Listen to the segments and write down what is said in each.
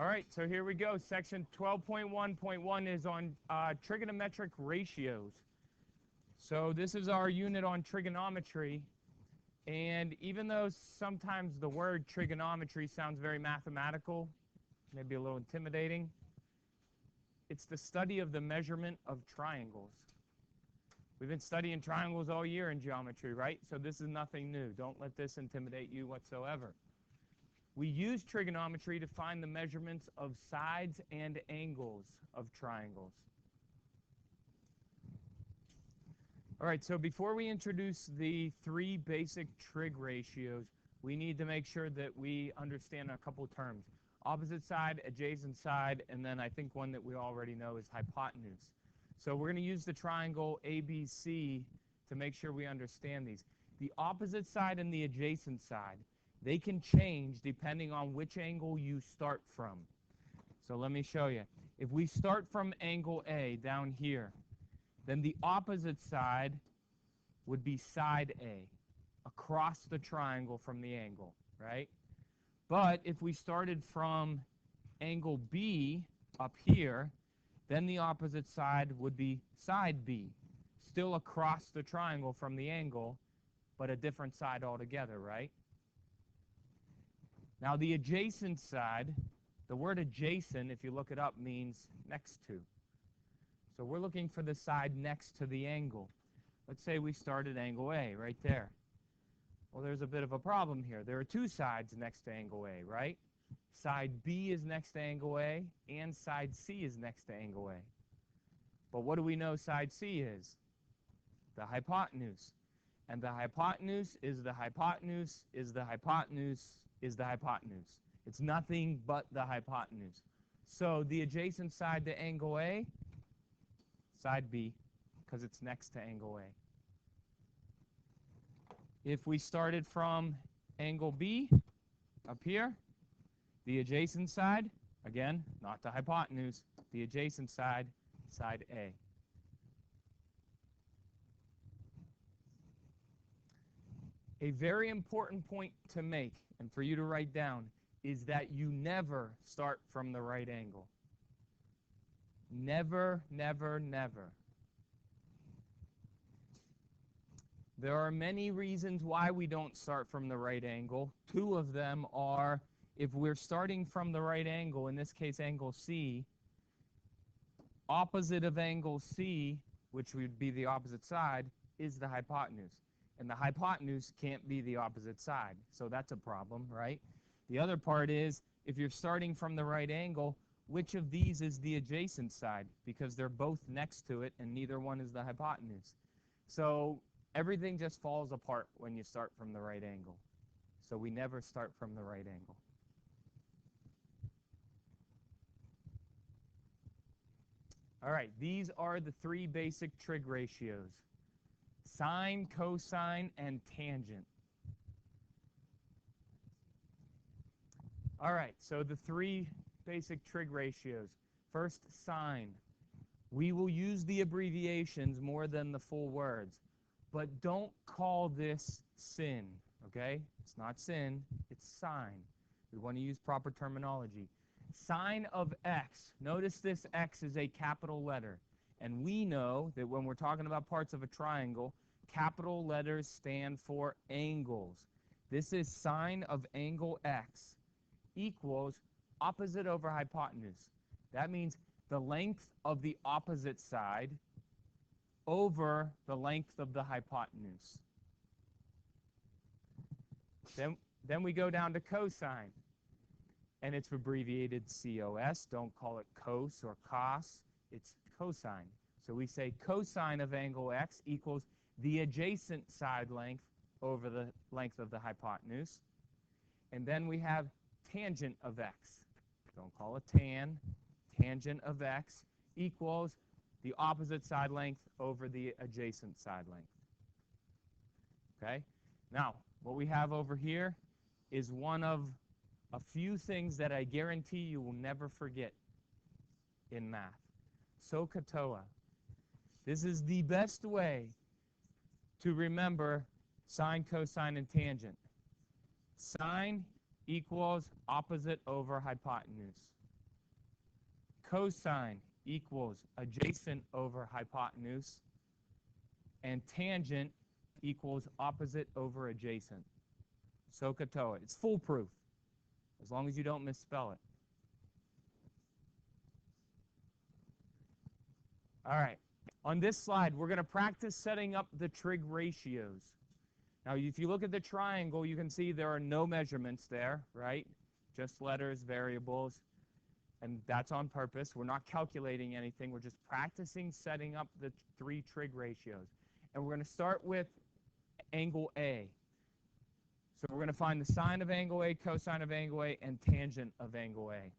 All right, so here we go. Section 12.1.1 is on trigonometric ratios. So this is our unit on trigonometry. And even though sometimes the word trigonometry sounds very mathematical, maybe a little intimidating, it's the study of the measurement of triangles. We've been studying triangles all year in geometry, right? So this is nothing new. Don't let this intimidate you whatsoever. We use trigonometry to find the measurements of sides and angles of triangles. All right, so before we introduce the three basic trig ratios, we need to make sure that we understand a couple terms. Opposite side, adjacent side, and then I think one that we already know is hypotenuse. So we're going to use the triangle ABC to make sure we understand these. The opposite side and the adjacent side, they can change depending on which angle you start from. So let me show you. If we start from angle A down here, then the opposite side would be side A, across the triangle from the angle, right? But if we started from angle B up here, then the opposite side would be side B, still across the triangle from the angle, but a different side altogether, right? Now the adjacent side, the word adjacent, if you look it up, means next to. So we're looking for the side next to the angle. Let's say we start at angle A, right there. Well, there's a bit of a problem here. There are two sides next to angle A, right? Side B is next to angle A, and side C is next to angle A. But what do we know side C is? The hypotenuse. And the hypotenuse is the hypotenuse is the hypotenuse is the hypotenuse. It's nothing but the hypotenuse. So the adjacent side to angle A, side B, because it's next to angle A. If we started from angle B up here, the adjacent side, again, not the hypotenuse, the adjacent side, side A. A very important point to make, and for you to write down, is that you never start from the right angle. Never, never, never. There are many reasons why we don't start from the right angle. Two of them are, if we're starting from the right angle, in this case angle C, opposite of angle C, which would be the opposite side, is the hypotenuse. And the hypotenuse can't be the opposite side. So that's a problem, right? The other part is, if you're starting from the right angle, which of these is the adjacent side? Because they're both next to it, and neither one is the hypotenuse. So everything just falls apart when you start from the right angle. So we never start from the right angle. All right, these are the three basic trig ratios: sine, cosine, and tangent. All right, so the three basic trig ratios. First, sine. We will use the abbreviations more than the full words, but don't call this sin, okay? It's not sin, it's sine. We want to use proper terminology. Sine of x. Notice this x is a capital letter. And we know that when we're talking about parts of a triangle, capital letters stand for angles. This is sine of angle x equals opposite over hypotenuse. That means the length of the opposite side over the length of the hypotenuse. Then we go down to cosine. And it's abbreviated COS. Don't call it cos or cos. It's cosine. So we say cosine of angle x equals the adjacent side length over the length of the hypotenuse. And then we have tangent of x. Don't call it tan. Tangent of x equals the opposite side length over the adjacent side length. Okay? Now, what we have over here is one of a few things that I guarantee you will never forget in math. SOHCAHTOA. This is the best way to remember sine, cosine, and tangent. Sine equals opposite over hypotenuse. cosine equals adjacent over hypotenuse, and tangent equals opposite over adjacent. SOHCAHTOA. It's foolproof, as long as you don't misspell it. All right. On this slide, we're going to practice setting up the trig ratios. Now, if you look at the triangle, you can see there are no measurements there, right? Just letters, variables, and that's on purpose. We're not calculating anything. We're just practicing setting up the three trig ratios. And we're going to start with angle A. So we're going to find the sine of angle A, cosine of angle A, and tangent of angle A.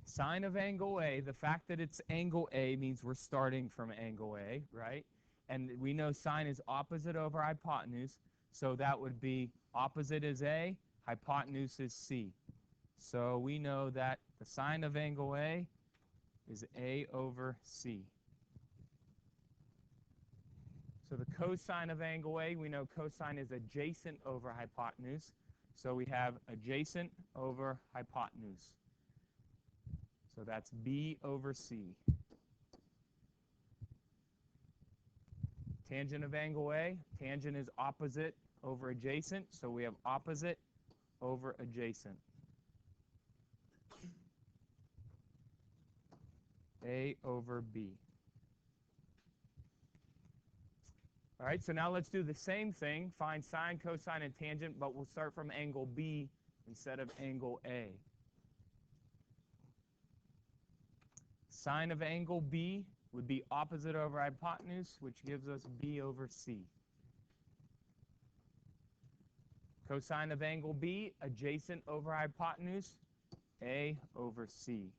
Sine of angle A, the fact that it's angle A means we're starting from angle A, right? And we know sine is opposite over hypotenuse, so that would be opposite is A, hypotenuse is C. So we know that the sine of angle A is A over C. So the cosine of angle A, we know cosine is adjacent over hypotenuse, so we have adjacent over hypotenuse. So that's B over C. Tangent of angle A, tangent is opposite over adjacent, so we have opposite over adjacent. A over B. All right, so now let's do the same thing. Find sine, cosine, and tangent, but we'll start from angle B instead of angle A. Sine of angle B would be opposite over hypotenuse, which gives us B over C. Cosine of angle B, adjacent over hypotenuse, A over C.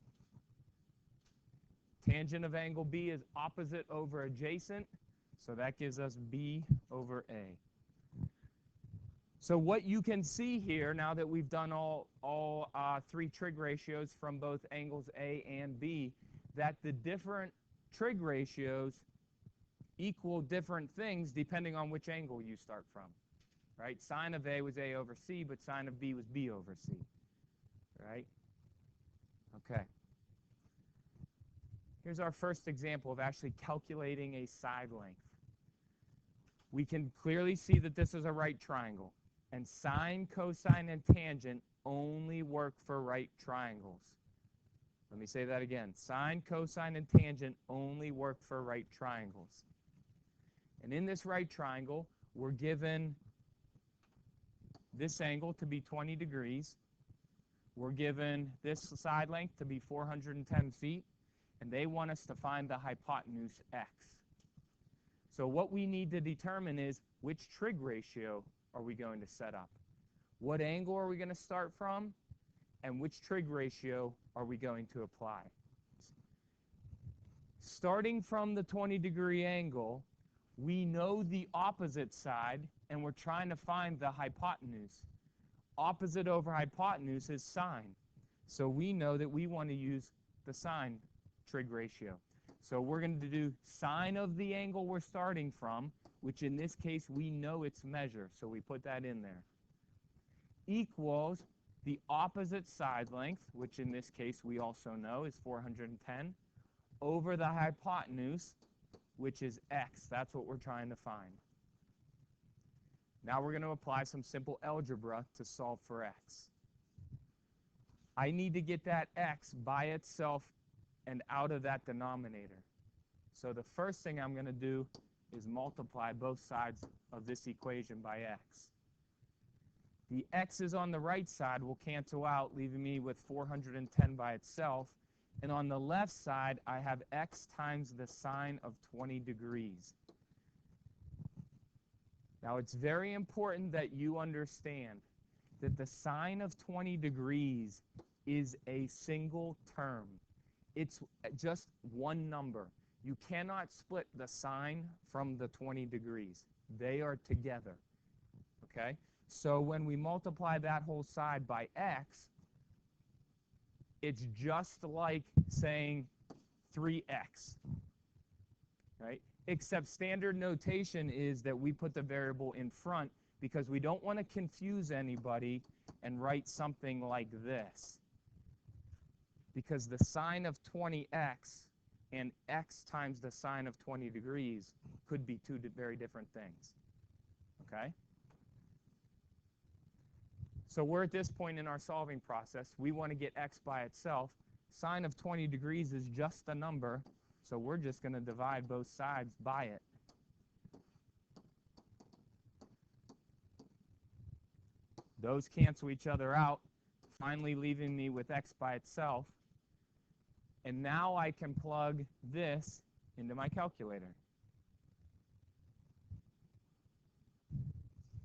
Tangent of angle B is opposite over adjacent, so that gives us B over A. So what you can see here, now that we've done all three trig ratios from both angles A and B, that the different trig ratios equal different things depending on which angle you start from, right? Sine of A was A over C, but sine of B was B over C, right? Okay. Here's our first example of actually calculating a side length. We can clearly see that this is a right triangle, and sine, cosine, and tangent only work for right triangles. Let me say that again. Sine, cosine, and tangent only work for right triangles. And in this right triangle, we're given this angle to be 20 degrees. We're given this side length to be 410 feet. And they want us to find the hypotenuse x. So what we need to determine is which trig ratio are we going to set up? What angle are we going to start from? And which trig ratio are we going to apply? Starting from the 20-degree angle, we know the opposite side, and we're trying to find the hypotenuse. Opposite over hypotenuse is sine. So we know that we want to use the sine trig ratio. So we're going to do sine of the angle we're starting from, which in this case we know its measure, so we put that in there, equals the opposite side length, which in this case we also know is 410, over the hypotenuse, which is x. That's what we're trying to find. Now we're going to apply some simple algebra to solve for x. I need to get that x by itself and out of that denominator. So the first thing I'm going to do is multiply both sides of this equation by x. The x's on the right side will cancel out, leaving me with 410 by itself. And on the left side, I have x times the sine of 20 degrees. Now, it's very important that you understand that the sine of 20 degrees is a single term. It's just one number. You cannot split the sine from the 20 degrees. They are together, okay? So when we multiply that whole side by x, it's just like saying 3x, right? Except standard notation is that we put the variable in front because we don't want to confuse anybody and write something like this. because the sine of 20x and x times the sine of 20 degrees could be two very different things, okay? So we're at this point in our solving process. We want to get x by itself. Sine of 20 degrees is just a number, so we're just going to divide both sides by it. Those cancel each other out, finally leaving me with x by itself. And now I can plug this into my calculator.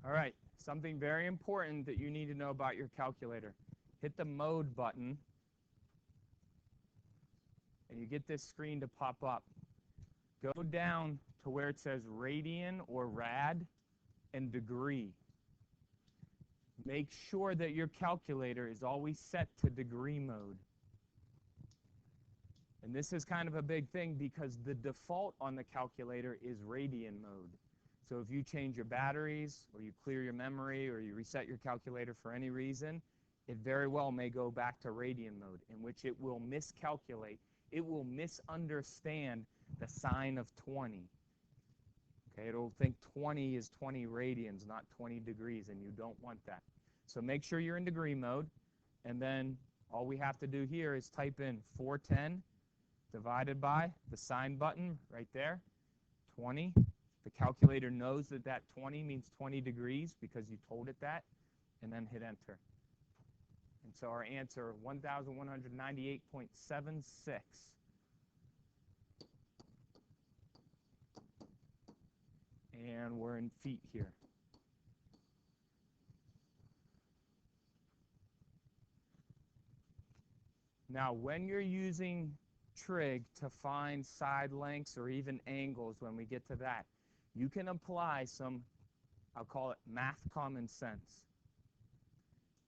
All right, something very important that you need to know about your calculator. Hit the mode button, and you get this screen to pop up. Go down to where it says radian or rad and degree. Make sure that your calculator is always set to degree mode. And this is kind of a big thing because the default on the calculator is radian mode. So if you change your batteries, or you clear your memory, or you reset your calculator for any reason, it very well may go back to radian mode, in which it will miscalculate. It will misunderstand the sine of 20. Okay, it'll think 20 is 20 radians, not 20 degrees, and you don't want that. So make sure you're in degree mode, and then all we have to do here is type in 410 divided by the sine button right there, 20. The calculator knows that that 20 means 20 degrees because you told it that, and then hit enter. And so our answer, 1,198.76. And we're in feet here. Now, when you're using trig to find side lengths or even angles, when we get to that, you can apply some, I'll call it math common sense.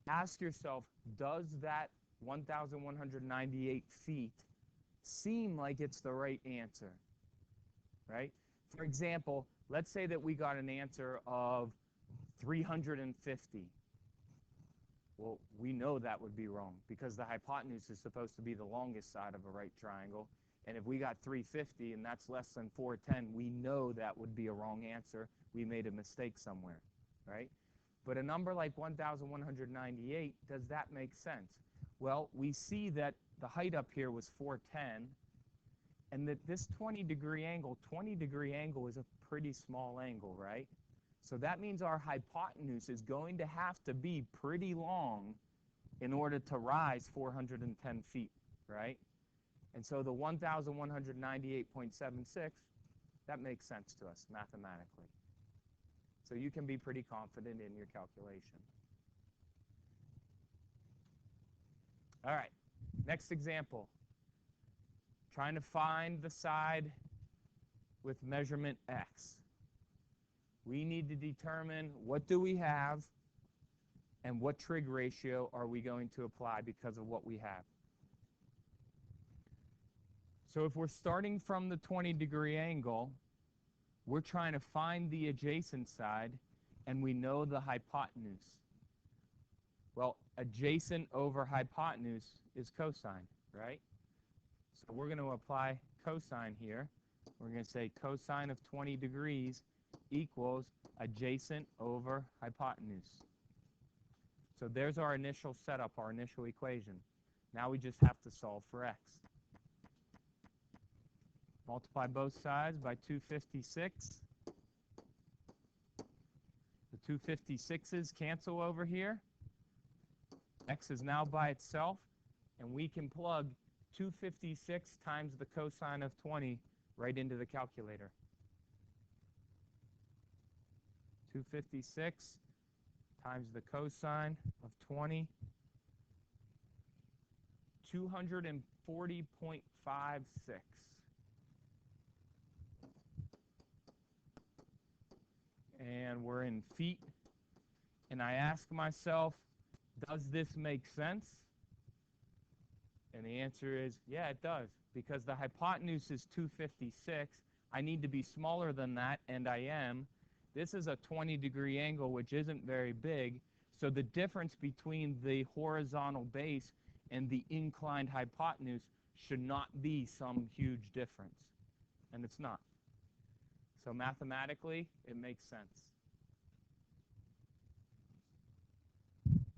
Ask yourself, does that 1,198 feet seem like it's the right answer, right? For example, let's say that we got an answer of 350. Well, we know that would be wrong because the hypotenuse is supposed to be the longest side of a right triangle. And if we got 350 and that's less than 410, we know that would be a wrong answer. We made a mistake somewhere, right? But a number like 1,198, does that make sense? Well, we see that the height up here was 410, and that this 20-degree angle is a pretty small angle, right? So that means our hypotenuse is going to have to be pretty long in order to rise 410 feet, right? And so the 1,198.76, that makes sense to us mathematically. So you can be pretty confident in your calculation. All right, next example. Trying to find the side with measurement x. We need to determine what do we have and what trig ratio are we going to apply because of what we have. So if we're starting from the 20-degree angle, we're trying to find the adjacent side, and we know the hypotenuse. Well, adjacent over hypotenuse is cosine, right? So we're going to apply cosine here. We're going to say cosine of 20 degrees equals adjacent over hypotenuse. So there's our initial setup, our initial equation. Now we just have to solve for x. Multiply both sides by 256. The 256's cancel over here. X is now by itself, and we can plug 256 times the cosine of 20 right into the calculator. 256 times the cosine of 20, 240.56. And we're in feet. And I ask myself, does this make sense? And the answer is, yeah, it does. Because the hypotenuse is 256. I need to be smaller than that, and I am. This is a 20-degree angle, which isn't very big. So the difference between the horizontal base and the inclined hypotenuse should not be some huge difference. And it's not. So mathematically, it makes sense.